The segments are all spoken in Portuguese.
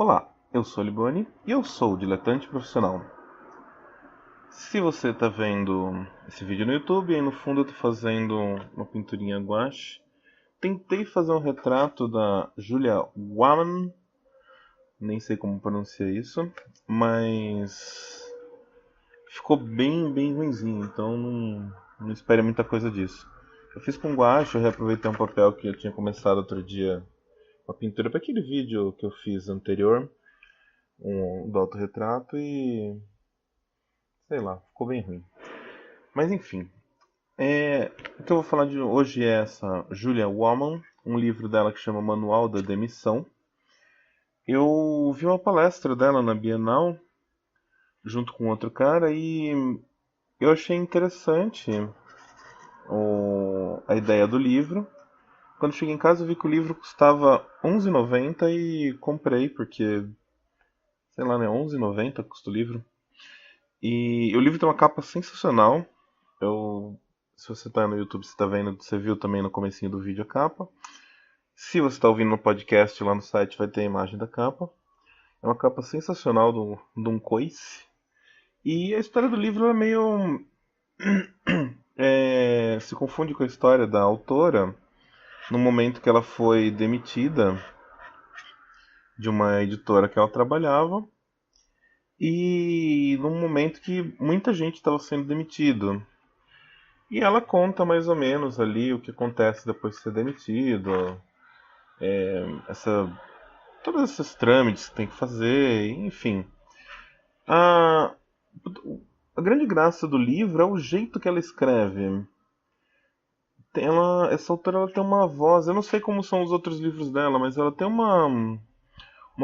Olá, eu sou Liboni e eu sou o diletante profissional. Se você está vendo esse vídeo no YouTube, aí no fundo eu estou fazendo uma pinturinha gouache. Tentei fazer um retrato da Julia Waman, nem sei como pronunciar isso, mas ficou bem ruinzinho, então não espere muita coisa disso. Eu fiz com gouache, eu reaproveitei um papel que eu tinha começado outro dia, uma pintura para aquele vídeo que eu fiz anterior, do autorretrato e sei lá, ficou bem ruim. Mas enfim, o que eu vou falar de hoje é essa Julia Woman, um livro dela que chama Manual da Demissão. Eu vi uma palestra dela na Bienal, junto com outro cara, e eu achei interessante a ideia do livro. Quando cheguei em casa eu vi que o livro custava R$ 11,90 e comprei, porque, sei lá, né, R$ 11,90 custa o livro. E o livro tem uma capa sensacional. Se você está no YouTube, você está vendo, você viu também no comecinho do vídeo a capa. Se você está ouvindo no podcast lá no site, vai ter a imagem da capa. É uma capa sensacional de um coice. E a história do livro é meio. Se confunde com a história da autora no momento que ela foi demitida de uma editora que ela trabalhava. E num momento que muita gente estava sendo demitido. E ela conta mais ou menos ali o que acontece depois de ser demitido, essa, todos esses trâmites que tem que fazer, enfim. A, a grande graça do livro é o jeito que ela escreve. Essa autora ela tem uma voz, eu não sei como são os outros livros dela, mas ela tem uma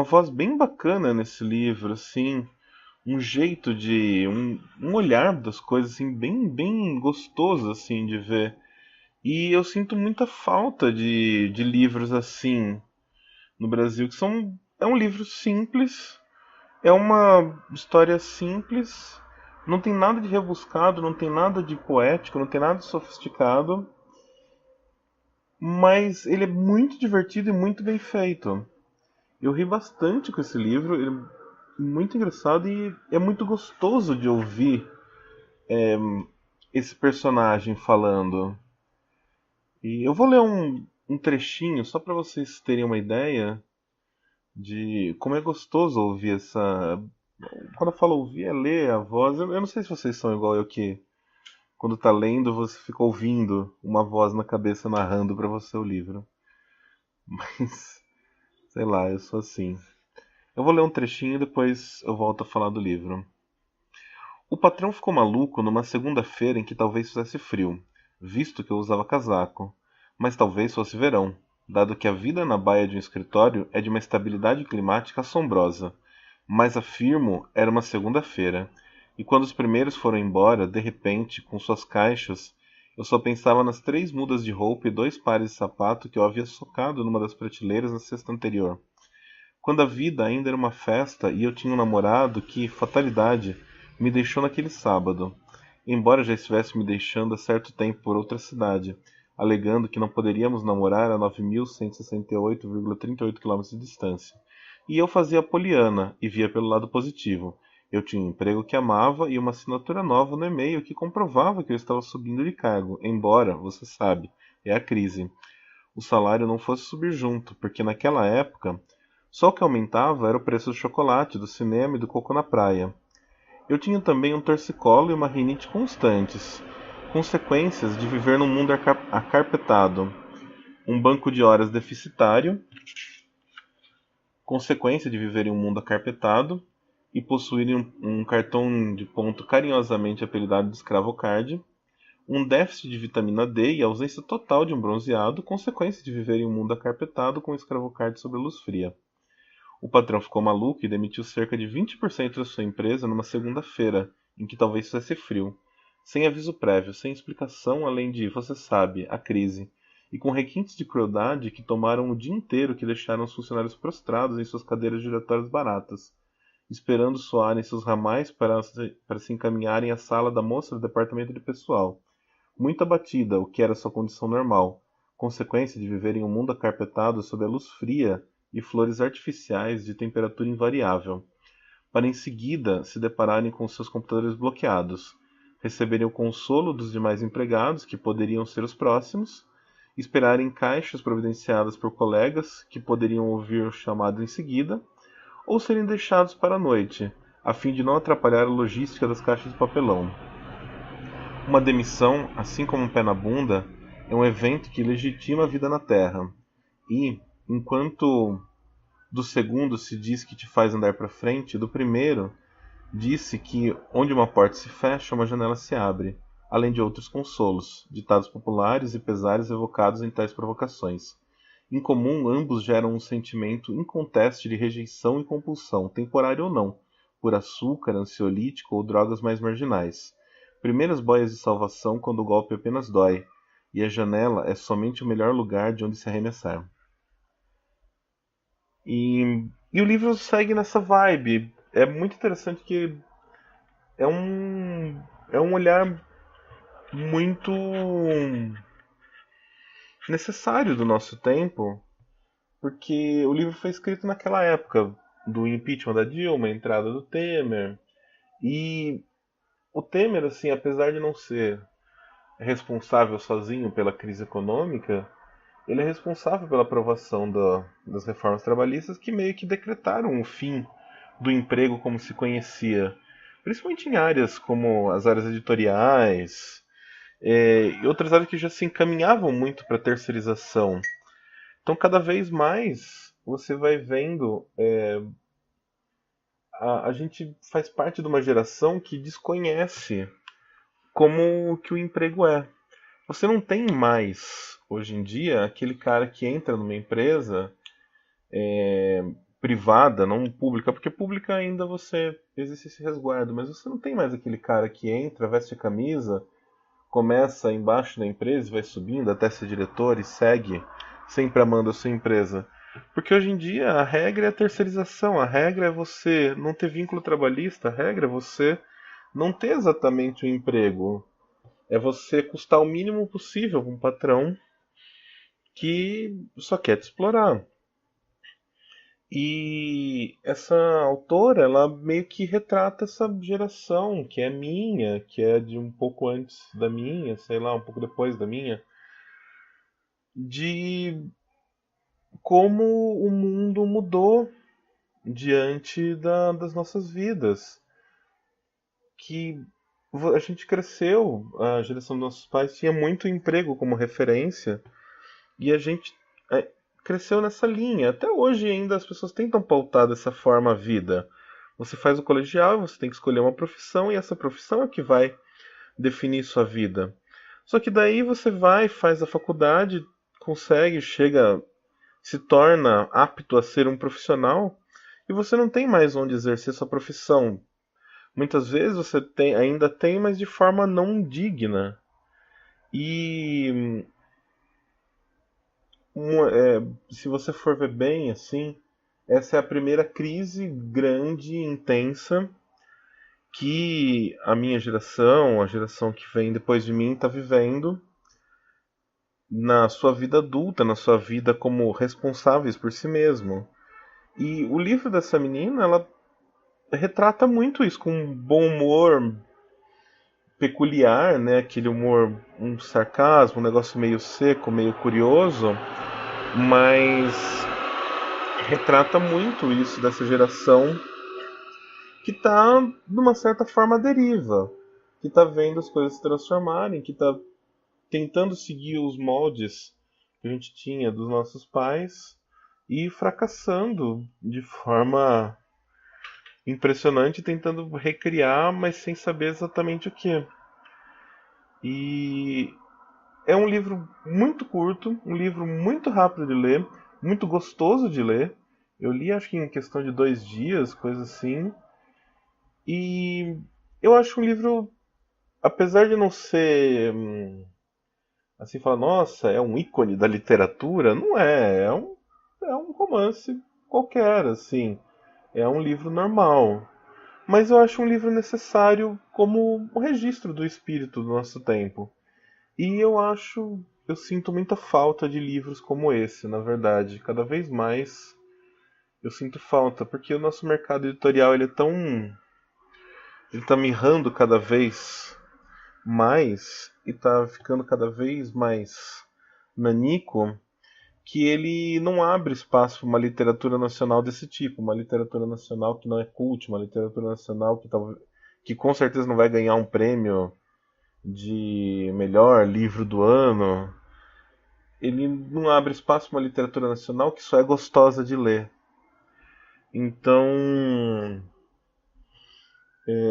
voz bem bacana nesse livro, assim, um jeito um olhar das coisas, assim, bem gostoso, assim, de ver. E eu sinto muita falta de livros assim no Brasil, é um livro simples, é uma história simples, não tem nada de rebuscado, não tem nada de poético, não tem nada de sofisticado, mas ele é muito divertido e muito bem feito. Eu ri bastante com esse livro, ele é muito engraçado e é muito gostoso de ouvir esse personagem falando. E eu vou ler um trechinho só para vocês terem uma ideia de como é gostoso ouvir essa. Quando eu falo ouvir, é ler a voz. Eu não sei se vocês são igual eu que, quando tá lendo, você fica ouvindo uma voz na cabeça narrando para você o livro. Mas, sei lá, eu sou assim. Eu vou ler um trechinho e depois eu volto a falar do livro. O patrão ficou maluco numa segunda-feira em que talvez fizesse frio, visto que eu usava casaco, mas talvez fosse verão, dado que a vida na baia de um escritório é de uma estabilidade climática assombrosa. Mas afirmo, era uma segunda-feira, e quando os primeiros foram embora, de repente, com suas caixas, eu só pensava nas 3 mudas de roupa e 2 pares de sapato que eu havia socado numa das prateleiras na sexta anterior. Quando a vida ainda era uma festa e eu tinha um namorado que, fatalidade, me deixou naquele sábado, embora já estivesse me deixando há certo tempo por outra cidade, alegando que não poderíamos namorar a 9.168,38 km de distância. E eu fazia a poliana e via pelo lado positivo. Eu tinha um emprego que amava e uma assinatura nova no e-mail que comprovava que eu estava subindo de cargo, embora, você sabe, é a crise. O salário não fosse subir junto, porque naquela época só o que aumentava era o preço do chocolate, do cinema e do coco na praia. Eu tinha também um torcicolo e uma rinite constantes, consequências de viver num mundo acarpetado, um banco de horas deficitário, consequência de viver em um mundo acarpetado e possuir um cartão de ponto carinhosamente apelidado de escravocard, um déficit de vitamina D e ausência total de um bronzeado, consequência de viver em um mundo acarpetado com escravocard sob a luz fria. O patrão ficou maluco e demitiu cerca de 20% da sua empresa numa segunda-feira, em que talvez fizesse frio, sem aviso prévio, sem explicação além de, você sabe, a crise, e com requintes de crueldade que tomaram o dia inteiro que deixaram os funcionários prostrados em suas cadeiras giratórias baratas, esperando soarem seus ramais para se encaminharem à sala da moça do departamento de pessoal. Muito abatida, o que era sua condição normal, consequência de viver em um mundo acarpetado sob a luz fria e flores artificiais de temperatura invariável, para em seguida se depararem com seus computadores bloqueados, receberem o consolo dos demais empregados, que poderiam ser os próximos, esperarem caixas providenciadas por colegas, que poderiam ouvir o chamado em seguida, ou serem deixados para a noite, a fim de não atrapalhar a logística das caixas de papelão. Uma demissão, assim como um pé na bunda, é um evento que legitima a vida na Terra. E, enquanto do segundo se diz que te faz andar para frente, do primeiro disse que onde uma porta se fecha, uma janela se abre, além de outros consolos, ditados populares e pesares evocados em tais provocações. Em comum, ambos geram um sentimento inconteste de rejeição e compulsão, temporário ou não, por açúcar, ansiolítico ou drogas mais marginais. Primeiras boias de salvação quando o golpe apenas dói, e a janela é somente o melhor lugar de onde se arremessar. E o livro segue nessa vibe. É muito interessante que é um olhar muito necessário do nosso tempo, porque o livro foi escrito naquela época do impeachment da Dilma, a entrada do Temer. E o Temer, assim, apesar de não ser responsável sozinho pela crise econômica, ele é responsável pela aprovação das reformas trabalhistas que meio que decretaram o fim do emprego como se conhecia, principalmente em áreas como as áreas editoriais, e outras áreas que já se encaminhavam muito para a terceirização. Então, cada vez mais você vai vendo, a gente faz parte de uma geração que desconhece como que o emprego é. Você não tem mais, hoje em dia, aquele cara que entra numa empresa privada, não pública, porque pública ainda você existe esse resguardo, mas você não tem mais aquele cara que entra, veste a camisa, começa embaixo da empresa, vai subindo até ser diretor e segue sempre amando a sua empresa. Porque hoje em dia a regra é a terceirização, a regra é você não ter vínculo trabalhista, a regra é você não ter exatamente o emprego. É você custar o mínimo possível para um patrão que só quer te explorar. E essa autora, ela meio que retrata essa geração, que é minha, que é de um pouco antes da minha, sei lá, um pouco depois da minha, de como o mundo mudou diante das nossas vidas. Que a gente cresceu, a geração dos nossos pais tinha muito emprego como referência, e a gente cresceu nessa linha. Até hoje ainda as pessoas tentam pautar dessa forma a vida. Você faz o colegial, você tem que escolher uma profissão, e essa profissão é que vai definir sua vida. Só que daí você vai, faz a faculdade, consegue, chega, se torna apto a ser um profissional, e você não tem mais onde exercer sua profissão. Muitas vezes você ainda tem, mas de forma não digna. E se você for ver bem, assim, essa é a primeira crise grande, intensa, que a minha geração, a geração que vem depois de mim, está vivendo na sua vida adulta, na sua vida como responsáveis por si mesmo. E o livro dessa menina, ela retrata muito isso, com um bom humor peculiar, né? Aquele humor, um sarcasmo, um negócio meio seco, meio curioso, mas retrata muito isso dessa geração que está, de uma certa forma, à deriva, que está vendo as coisas se transformarem, que está tentando seguir os moldes que a gente tinha dos nossos pais e fracassando de forma impressionante, tentando recriar, mas sem saber exatamente o que. E é um livro muito curto, um livro muito rápido de ler, muito gostoso de ler. Eu li acho que em questão de 2 dias, coisa assim. E eu acho um livro, apesar de não ser assim, falar, nossa, é um ícone da literatura, não é. É um romance qualquer, assim. É um livro normal. Mas eu acho um livro necessário como um registro do espírito do nosso tempo. E eu sinto muita falta de livros como esse, na verdade. Cada vez mais Eu sinto falta, porque o nosso mercado editorial ele é tão. Ele tá mirrando cada vez mais e tá ficando cada vez mais nanico que ele não abre espaço para uma literatura nacional desse tipo, uma literatura nacional que não é cult, uma literatura nacional que com certeza não vai ganhar um prêmio de melhor livro do ano. Ele não abre espaço para uma literatura nacional que só é gostosa de ler. Então,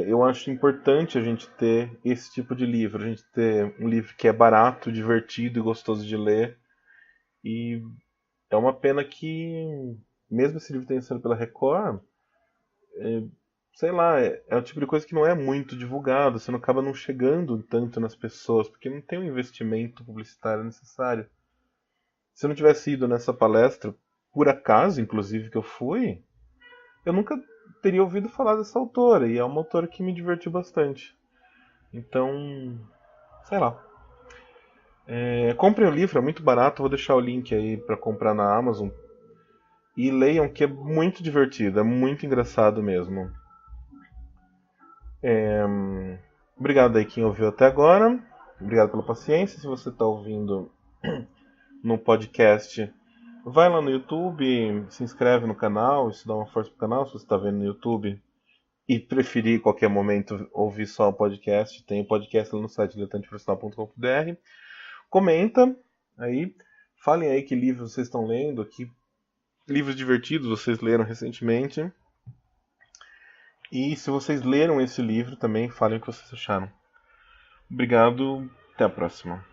eu acho importante a gente ter esse tipo de livro, a gente ter um livro que é barato, divertido e gostoso de ler. E é uma pena que, mesmo esse livro tenha sido pela Record, sei lá, é o tipo de coisa que não é muito divulgado, você não acaba não chegando tanto nas pessoas, porque não tem o investimento publicitário necessário. Se eu não tivesse ido nessa palestra, por acaso, inclusive, que eu fui, eu nunca teria ouvido falar dessa autora, e é uma autora que me divertiu bastante. Então, sei lá. Comprem o livro, é muito barato, vou deixar o link aí para comprar na Amazon. E leiam, que é muito divertido, é muito engraçado mesmo. Obrigado aí quem ouviu até agora. Obrigado pela paciência. Se você está ouvindo no podcast, vai lá no YouTube, se inscreve no canal, isso dá uma força pro canal. Se você está vendo no YouTube e preferir em qualquer momento ouvir só o podcast, tem o podcast lá no site diletanteprofissional.com.br. Comenta aí, falem aí que livros vocês estão lendo, que livros divertidos vocês leram recentemente. E se vocês leram esse livro também, falem o que vocês acharam. Obrigado, até a próxima.